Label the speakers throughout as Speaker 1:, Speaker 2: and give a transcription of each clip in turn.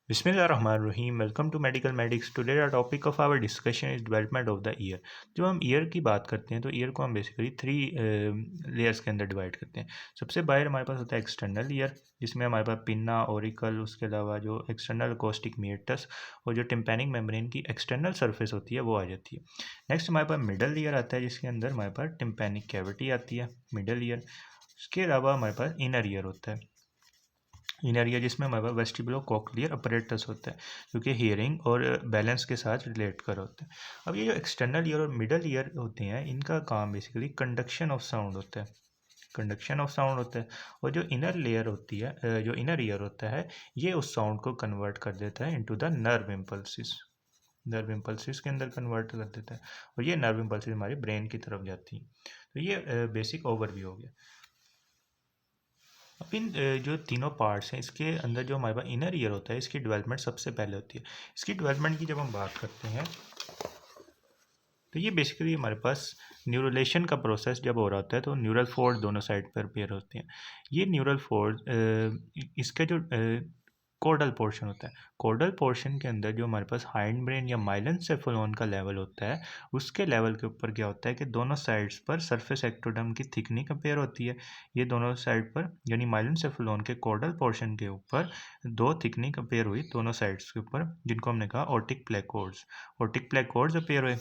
Speaker 1: बिस्मिल्लाहिर्रहमानिर्रहीम welcome to medical medics. Today the topic of our discussion is development of the ear. जब हम year की बात करते हैं तो ईयर को हम बेसिकली थ्री लेयर्स के अंदर डिवाइड करते हैं। सबसे बाहर हमारे पास होता है एक्सटर्नल ईयर, जिसमें हमारे पास पिन्ना, ओरिकल, उसके अलावा जो एक्सटर्नल अकोस्टिक मीटस और जो टिम्पैनिक मेम्ब्रेन की एक्सटर्नल सरफेस होती है वो आ जाती है। नेक्स्ट हमारे पास मिडल ईयर आता है, जिसके अंदर हमारे पास टिम्पैनिक कैविटी आती है, मिडल ईयर। उसके अलावा हमारे पास इनर ईयर होता है, इनर ईयर जिसमें हमारे पास वेस्टिबुलो कोक्लियर अपरेटस होता है, जो कि हियरिंग और बैलेंस के साथ रिलेट कर होता है। अब ये जो एक्सटर्नल ईयर और मिडल ईयर होते हैं, इनका काम बेसिकली कंडक्शन ऑफ साउंड होता है, कंडक्शन ऑफ साउंड होता है। और जो इनर लेयर होती है, जो इनर ईयर होता है, ये उस साउंड को कन्वर्ट कर देता है into the nerve impulses, nerve impulses के अंदर कन्वर्ट कर देता है, और ये नर्व इम्पल्सिस हमारे ब्रेन की तरफ जाती हैं। तो ये बेसिक ओवरव्यू हो गया। अब इन जो तीनों पार्ट्स हैं, इसके अंदर जो हमारे पास इनर ईयर होता है, इसकी डेवलपमेंट सबसे पहले होती है। इसकी डेवलपमेंट की जब हम बात करते हैं तो ये बेसिकली हमारे पास न्यूरलेशन का प्रोसेस जब हो रहा होता है तो न्यूरल फोर्ड दोनों साइड पर पेयर होते हैं। ये न्यूरल फोर्ड इसका जो कोडल पोर्शन होता है, कोडल पोर्शन के अंदर जो हमारे पास हाइंड ब्रेन या माइलन सेफलोन का लेवल होता है, उसके लेवल के ऊपर क्या होता है कि दोनों साइड्स पर सरफेस एक्टोडर्म की थिकनिंग कंपेयर होती है। ये दोनों साइड पर यानी माइलन सेफलोन के कोडल पोर्शन के ऊपर दो थिकनिंग कंपेयर हुई दोनों साइड्स के ऊपर, जिनको हमने कहा ऑर्टिक प्लेकोर्ड्स, ऑर्टिक प्लेकोर्ड्स अपेयर हुए।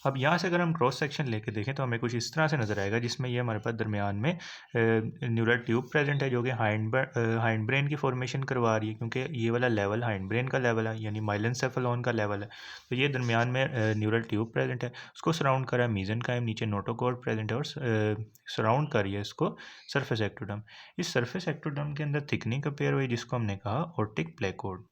Speaker 1: अब यहाँ से अगर हम क्रॉस सेक्शन लेके देखें तो हमें कुछ इस तरह से नज़र आएगा, जिसमें ये हमारे पास दरमियान में न्यूरल ट्यूब प्रेजेंट है, जो कि हाइंड ब्रेन की फॉर्मेशन करवा रही है, क्योंकि ये वाला लेवल हाइंड ब्रेन का लेवल है, यानी माइलेनसेफेलॉन का लेवल है। तो ये दरमियान में न्यूरल ट्यूब प्रेजेंट है, उसको सराउंड करा है मीजेनकाइम, नीचे नोटोकॉर्ड प्रेजेंट है, और सराउंड कर रही है इसको सरफेस एक्टोडर्म। इस सरफेस एक्टोडर्म के अंदर थिकनिंग कंपेयर हुई, जिसको हमने कहा ऑर्टिक प्लेकोर्ड।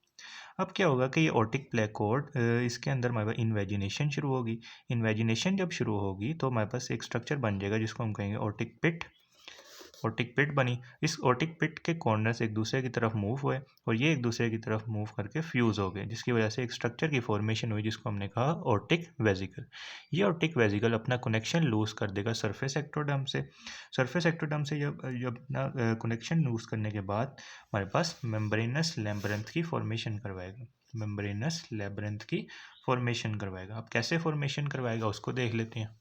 Speaker 1: अब क्या होगा कि ये ऑर्टिक प्लेकोर्ड, इसके अंदर हमारे पास इन्वेजिनेशन शुरू होगी। इन्वेजिनेशन जब शुरू होगी तो हमारे पास एक स्ट्रक्चर बन जाएगा, जिसको हम कहेंगे ऑर्टिक पिट। ऑर्टिक पिट बनी, इस ऑर्टिक पिट के कॉर्नर्स एक दूसरे की तरफ मूव हुए, और ये एक दूसरे की तरफ मूव करके फ्यूज़ हो गए, जिसकी वजह से एक स्ट्रक्चर की फॉर्मेशन हुई, जिसको हमने कहा ऑर्टिक वेजिकल। ये ऑर्टिक वेजिकल अपना कनेक्शन लूज़ कर देगा सरफेस एक्टोडर्म से। सरफेस एक्टोडर्म से जब जब अपना कनेक्शन लूज़ करने के बाद हमारे पास मेम्ब्रेनस लैम्ब्रेंथ की फॉर्मेशन करवाएगा, मेम्ब्रेनस लैम्ब्रेंथ की फॉर्मेशन करवाएगा। अब कैसे फॉर्मेशन करवाएगा उसको देख लेते हैं।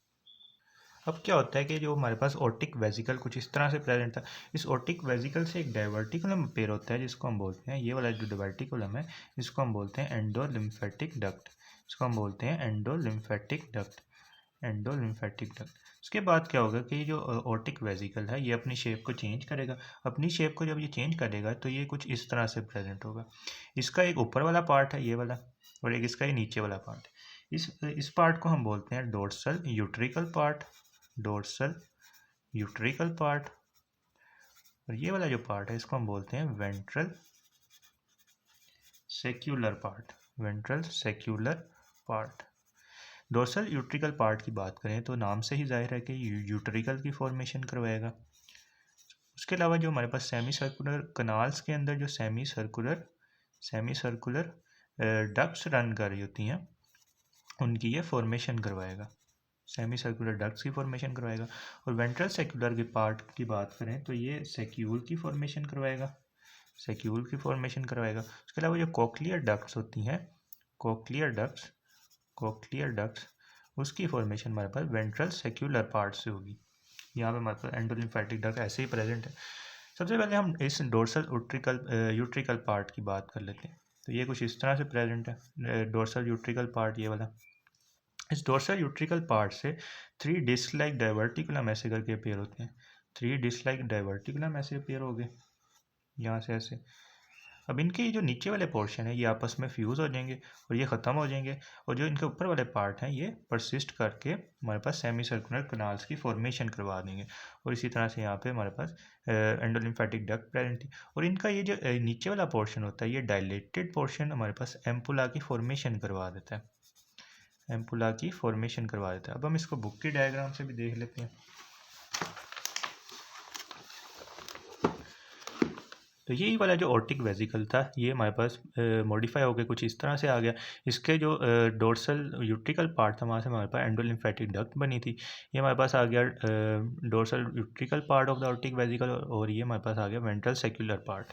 Speaker 1: अब क्या होता है कि जो हमारे पास ऑर्टिक वेजिकल कुछ इस तरह से प्रेजेंट था, इस ऑर्टिक वेजिकल से एक डाइवर्टिकुलम पेयर होता है, जिसको हम बोलते हैं, ये वाला जो डाइवर्टिकुलम है इसको हम बोलते हैं एंडोलिम्फेटिक डक्ट, इसको हम बोलते हैं एंडोलिम्फेटिक डक्ट, एंडोलिम्फेटिक डक्ट। उसके बाद क्या होगा कि ये जो ऑर्टिक वेजिकल है ये अपनी शेप को चेंज करेगा। अपनी शेप को जब ये चेंज करेगा तो ये कुछ इस तरह से प्रेजेंट होगा। इसका एक ऊपर वाला पार्ट है ये वाला, और एक इसका ये नीचे वाला पार्ट है। इस पार्ट को हम बोलते हैं dorsal utricle part, dorsal utricle part. और ये वाला जो पार्ट है इसको हम बोलते हैं ventral secular part, ventral secular part. Dorsal utricle part की बात करें तो नाम से ही जाहिर है कि यूट्रिकल की फॉर्मेशन करवाएगा। उसके अलावा जो हमारे पास सेमी सर्कुलर कनाल्स के अंदर जो सेमी सर्कुलर डक्ट्स रन कर रही होती हैं, उनकी ये फॉर्मेशन करवाएगा, सेमी सर्कुलर डक्ट्स की फॉर्मेशन करवाएगा। और वेंट्रल सेक्युलर के पार्ट की बात करें तो ये सेक्यूल की फॉर्मेशन करवाएगा, सेक्यूल की फॉर्मेशन करवाएगा। उसके अलावा जो कोक्लियर डक्ट्स होती हैं, कोक्लियर डक्ट्स, कोक्लियर डक्ट्स, उसकी फॉर्मेशन हमारे पास वेंट्रल सेक्युलर पार्ट से होगी। यहाँ पे हमारे पास एंडोलिम्फेटिक डक्ट ऐसे ही प्रेजेंट है। सबसे पहले हम इस डोर्सल यूट्रिकल पार्ट की बात कर लेते हैं। तो ये कुछ इस तरह से प्रेजेंट है, डोर्सल यूट्रिकल पार्ट ये वाला। इस डोर्सल यूट्रिकल पार्ट से थ्री डिस्क लाइक डाइवर्टिकुलम ऐसे करके अपेयर होते हैं, थ्री डिस्क लाइक डाइवर्टिकुलम ऐसे अपेयर हो गए यहाँ से ऐसे। अब इनके जो नीचे वाले पोर्शन है ये आपस में फ्यूज़ हो जाएंगे और ये ख़त्म हो जाएंगे, और जो इनके ऊपर वाले पार्ट हैं ये परसिस्ट करके हमारे पास सेमी सर्कुलर कनाल्स की फॉर्मेशन करवा देंगे। और इसी तरह से यहाँ पे हमारे पास एंडोलिम्फेटिक डक्ट प्रेजेंट है, और इनका ये जो नीचे वाला पोर्शन होता है ये डायलेटेड पोर्शन हमारे पास एम्पुला की फॉर्मेशन करवा देता है, एम्पुला की फॉर्मेशन करवा देता है। अब हम इसको बुक की डायग्राम से भी देख लेते हैं। तो यही वाला जो ऑर्टिक वेजिकल था ये हमारे पास मॉडिफाई होकर कुछ इस तरह से आ गया। इसके जो डोर्सल यूट्रिकल पार्ट था वहाँ से हमारे पास एंडोलिम्फेटिक डक्ट बनी थी, ये हमारे पास आ गया dorsal utricle part of the aortic vesicle, और ये हमारे पास आ गया ventral secular part.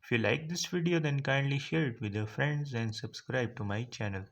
Speaker 1: If you like this video then kindly share it with your friends and subscribe to my channel.